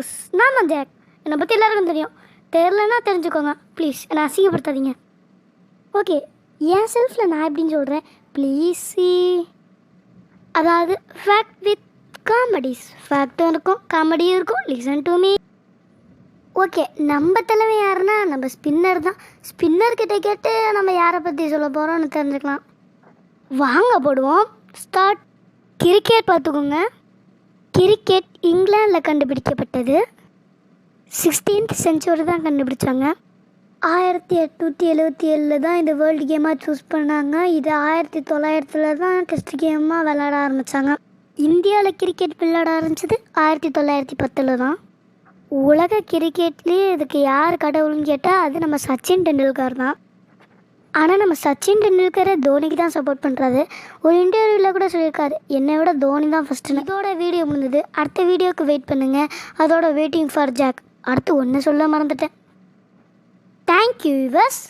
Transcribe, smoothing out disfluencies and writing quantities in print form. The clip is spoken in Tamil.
கோர்ஸ். நான் தான் ஜாக். என்னை பற்றி எல்லாருக்கும் தெரியும். தெரிலன்னா தெரிஞ்சுக்கோங்க ப்ளீஸ். என்னை அசிங்கப்படுத்தாதீங்க. ஓகே, என் செல்ஃபில் நான் எப்படின்னு சொல்கிறேன் ப்ளீஸ். அதாவது ஃபேக்ட் வித் காமெடிஸ். ஃபேக்டும் இருக்கும், காமெடியும் இருக்கும். Listen to me. ஓகே, நம்ம தலைமை யாருன்னா நம்ம ஸ்பின்னர் தான். ஸ்பின்னர்கிட்ட கேட்டு நம்ம யாரை பற்றி சொல்ல போகிறோம்னு தெரிஞ்சுக்கலாம். வாங்க போடுவோம். ஸ்டார்ட். கிரிக்கெட் பார்த்துக்கோங்க. கிரிக்கெட் இங்கிலாந்தில் கண்டுபிடிக்கப்பட்டது. 16th செஞ்சுரி தான் கண்டுபிடிச்சாங்க. 1877 தான் இந்த வேர்ல்டு கேமாக சூஸ் பண்ணாங்க. இது 1900 தான் டெஸ்ட் கேமாக விளையாட ஆரம்பித்தாங்க. இந்தியாவில் கிரிக்கெட் விளையாட ஆரம்பித்தது 1910 தான். உலக கிரிக்கெட்லேயே இதுக்கு யார் கடவுள்னு கேட்டால் அது நம்ம சச்சின் டெண்டுல்கர் தான். ஆனால் நம்ம சச்சின் டெண்டுல்கரை தோனிக்கு தான் சப்போர்ட் பண்ணுறாரு. ஒரு இன்டர்வியூவில் கூட சொல்லியிருக்காரு, என்னை விட தோனி தான் ஃபஸ்ட்டுன்னு. இதோட வீடியோ முடிஞ்சது. அடுத்த வீடியோவுக்கு வெயிட் பண்ணுங்கள். அதோட வெயிட்டிங் ஃபார் ஜாக். அடுத்து ஒன்று சொல்ல மறந்துட்டேன். Thank you viewers.